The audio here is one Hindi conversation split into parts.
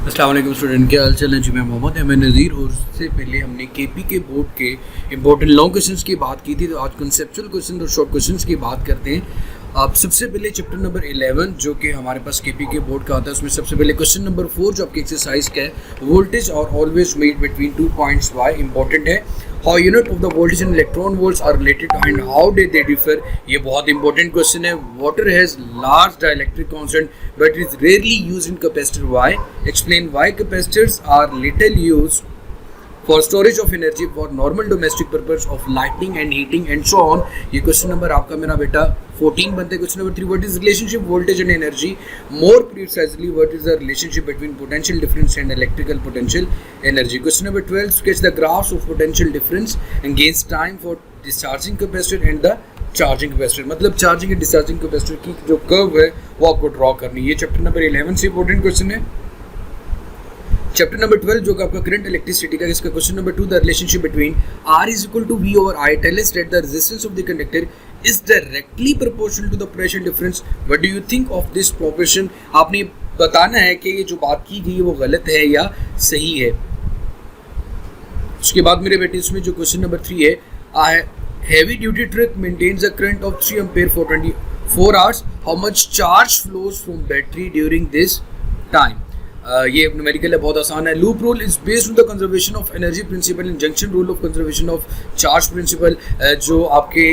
अस्सलाम वालेकुम स्टूडेंट, क्या हाल चाल है जी। मैं मोहम्मद अहमद नज़ीर। और उससे पहले हमने केपी के बोर्ड के इंपॉर्टेंट लॉन्ग क्वेश्चंस की बात की थी, तो आज कंसेप्चुअल क्वेश्चन और शॉर्ट क्वेश्चंस की बात करते हैं। अब सबसे पहले चैप्टर नंबर 11 जो कि हमारे पास केपी के बोर्ड का आता है, उसमें सबसे पहले क्वेश्चन नंबर 4 जो आपकी एक्सरसाइज का है, वोल्टेज और always made between 2 points why important है। How unit of the voltage and electron volts are related and how do they differ, ये बहुत इंपॉर्टेंट क्वेश्चन है। Water has large dielectric constant but is rarely used in capacitor, why, explain why capacitors are little used for storage of energy for normal domestic purpose of lighting and heating and so on। ये क्वेश्चन नंबर आपका मेरा बेटा 14 बनते हैं। Question number 3, what is relationship voltage and energy, more precisely what is the relationship between potential difference and electrical potential energy. Question number 12, sketch the graphs of potential difference against time for discharging capacitor and the charging capacitor, मतलब चार्जिंग एंड डिस्चार्जिंग कैपेसिटर की जो कर्व है वो आपको ड्रॉ करनी है। ये चैप्टर नंबर 11 से इंपॉर्टेंट क्वेश्चन है। चैप्टर नंबर 12 जो कि आपका करंट इलेक्ट्रिसिटी का, इसका question number 2, the relationship between R is equal to V over I tell us that the resistance of the conductor is directly proportional to the pressure difference. What do you think of this proportion? आपने बताना है कि ये जो बात की गई है वो गलत है या सही है। उसके बाद मेरे बेटे इसमें जो क्वेश्चन नंबर 3 है, heavy duty truck maintains a current of 3 ampere for 24 hours, how much charge flows from battery during this time. ये न्यूमेरिकल है, बहुत आसान है। Loop rule is based on the conservation of energy principle and junction rule of conservation of charge principle, जो आपके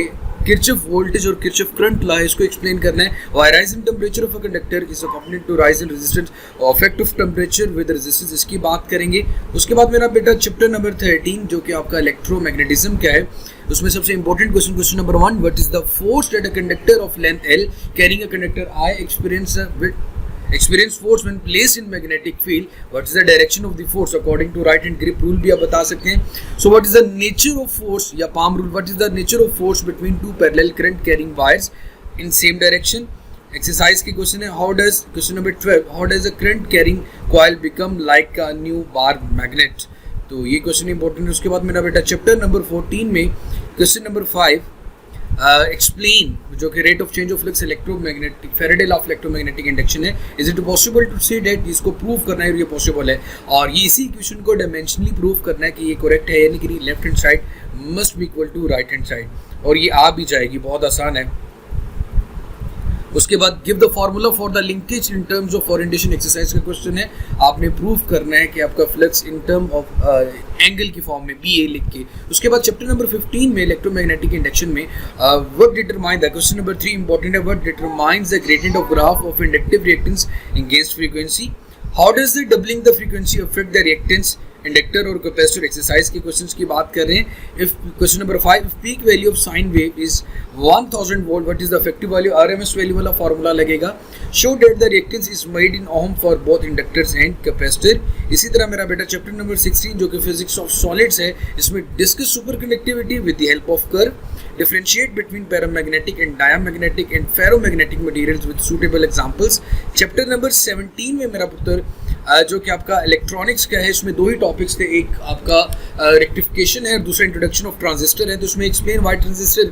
किरचॉफ वोल्टेज और किरचॉफ करंट लॉ है, इसको एक्सप्लेन करना है। Why rise in temperature of a conductor is अकॉम्पनीड to rise in resistance, effect of temperature with resistance, इसकी बात करेंगे। उसके बाद मेरा बेटा चैप्टर नंबर 13 जो कि आपका इलेक्ट्रोमैग्नेटिज्म का है, उसमें सबसे important question number 1, what is the force that a conductor of length L carrying a conductor I experience force when placed in magnetic field, what is the direction of the force according to right hand grip rule भी आप बता सकते हैं। So what is the nature of force या palm rule, what is the nature of force between two parallel current carrying wires in same direction। Exercise की क्वेश्चन है, how does, question number 12, how does a current carrying coil become like a new bar magnet। तो ये क्वेश्चन इंपॉर्टेंट है। उसके बाद मेरा बेटा चैप्टर नंबर 14 में क्वेश्चन नंबर 5, एक्सप्लेन जो कि rate of change of flux electromagnetic Faraday law of electromagnetic induction है, is it possible to say that, इसको प्रूव करना है, ये पॉसिबल है। और ये इसी इक्वेशन को डायमेंशनली प्रूव करना है कि ये करेक्ट है, यानी कि left hand side must be equal to right hand side, और ये आ भी जाएगी, बहुत आसान है। उसके बाद give the formula for the linkage in terms of orientation, exercise का क्वेश्चन है। आपने प्रूव करना है कि आपका flux in term of angle की फॉर्म में BA लिख के। उसके बाद चैप्टर नंबर 15 में इलेक्ट्रोमैग्नेटिक इंडक्शन में what determine the, question number 3 important है, what determines the gradient of graph of inductive reactance against frequency, how does the doubling the frequency affect the reactance inductor और कैपेसिटर। एक्सरसाइज के क्वेश्चंस की बात कर रहे हैं। If question number 5, if peak value of sine wave is 1000 volt, what is the effective value, RMS value वाला फार्मूला लगेगा। Show that the reactance is made in ohm for both inductors and capacitor. इसी तरह मेरा बेटा चैप्टर नंबर 16 जो कि फिजिक्स ऑफ सॉलिड्स है, इसमें discuss super conductivity with the help of curve, differentiate between paramagnetic and diamagnetic and ferromagnetic materials with suitable examples। Chapter number 17 में मेरा पुत्र जो कि आपका इलेक्ट्रॉनिक्स का है, इसमें 2 ही टॉपिक्स थे, एक आपका रेक्टिफिकेशन है, दूसरा इंट्रोडक्शन ऑफ ट्रांजिस्टर है। तो उसमें explain why transistor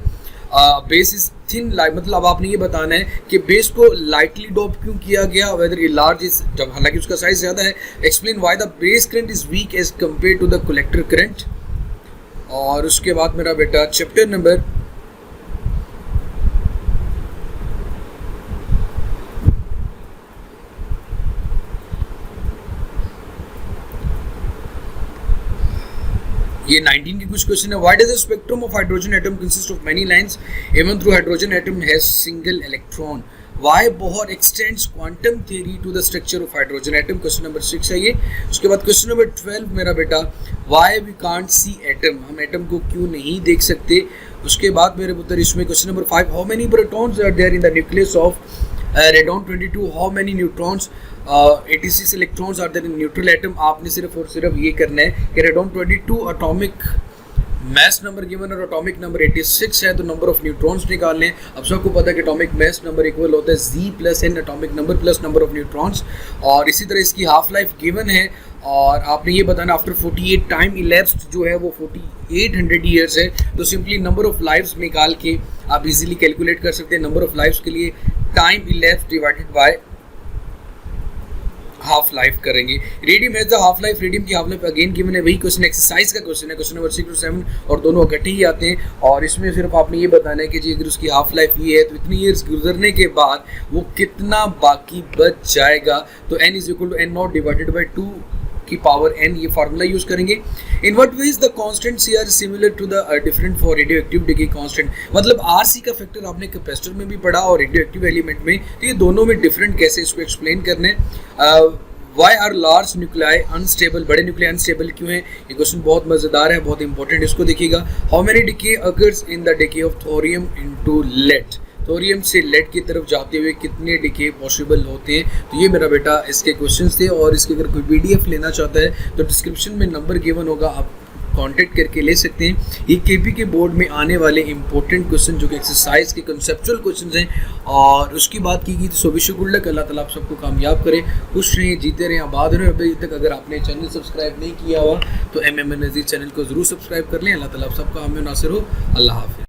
base is thin, मतलब आपने ये बताना है कि बेस को लाइटली डॉप क्यों किया गया, वेदर ये लार्ज इज, जब हालांकि उसका साइज ज़्यादा है। Explain why the base current is weak as compare to the collector current. और उसके बाद मेरा बेटा चैप्टर नंबर ये 19 की कुछ क्वेश्चन है। Why does the spectrum of hydrogen atom consist of many lines even through hydrogen atom has single electron, why Bohr extends quantum theory to the structure of hydrogen atom. Question number 6 है ये। उसके बाद क्वेश्चन नंबर 12 मेरा बेटा, why we can't see atom, हम एटम को क्यों नहीं देख सकते। उसके बाद मेरे पुत्र इसमें question number 5, how many protons are there in the nucleus of radon 22, how many neutrons 86 electrons are there in neutral atom. आपने सिर्फ और सिर्फ ये करना है कि radon 22 atomic mass number given और एटॉमिक नंबर 86 है, तो नंबर ऑफ न्यूट्रॉन्स निकाल लें। अब सबको पता है कि एटॉमिक मैस नंबर इक्वल होता है Z plus N atomic number plus number of neutrons. और इसी तरह इसकी हाफ लाइफ गिवन है, और आपने ये बताना आफ्टर 48 टाइम इलेप्स्ड जो है वो 4800 ईयर्स है। तो सिंपली नंबर ऑफ लाइफ्स निकाल के आप इजीली कैलकुलेट कर सकते हैं। नंबर ऑफ लाइफ्स के लिए time elapsed divided by half life करेंगे। Radium has the half life, radium की हाफ लाइफ अगेन गिवन है, वही क्वेश्चन एक्सरसाइज का क्वेश्चन है, क्वेश्चन नंबर 6 to 7 और दोनों इकट्ठे ही आते हैं। और इसमें सिर्फ आपने ये बताना है कि जी अगर उसकी हाफ लाइफ ये है तो इतनी ईयर्स गुजरने के बाद वो कितना बाकी बच जाएगा। तो n is equal to n naught divided by 2 की पावर n, ये फार्मूला यूज करेंगे। In what way is the constants are similar to the different for radioactive decay constant, मतलब आरसी का फैक्टर आपने कैपेसिटर में भी पढ़ा और रेडियोएक्टिव एलिमेंट में, तो ये दोनों में डिफरेंट कैसे, इसको एक्सप्लेन करने। Why are large nuclei unstable, बड़े न्यूक्लियाई अनस्टेबल क्यों है, ये क्वेश्चन बहुत मजेदार है, बहुत इंपॉर्टेंट, इसको देखिएगा। How many decay occurs in the decay of thorium into lead, thorium से लेड की तरफ जाते हुए कितने डिके पॉसिबल होते हैं। तो ये मेरा बेटा इसके क्वेश्चंस थे, और इसके अगर कोई पीडीएफ लेना चाहता है तो डिस्क्रिप्शन में नंबर गिवन होगा, आप कांटेक्ट करके ले सकते हैं। ये केपी के बोर्ड में आने वाले इंपॉर्टेंट क्वेश्चन जो कि एक्सरसाइज के कंसेप्चुअल क्वेश्चंस हैं, और उसकी बात की गई तो so wish you good luck, Allah Taala आप सबको कामयाब करे, खुश रहें, जीते रहें, आबाद रहें। अभी तक अगर आपने चैनल सब्सक्राइब नहीं किया हुआ तो MM नज़ीर चैनल को ज़रूर सब्सक्राइब कर लें। अल्लाह ताला आप सबका हामी नासिर हो। अल्लाह हाफ़िज़।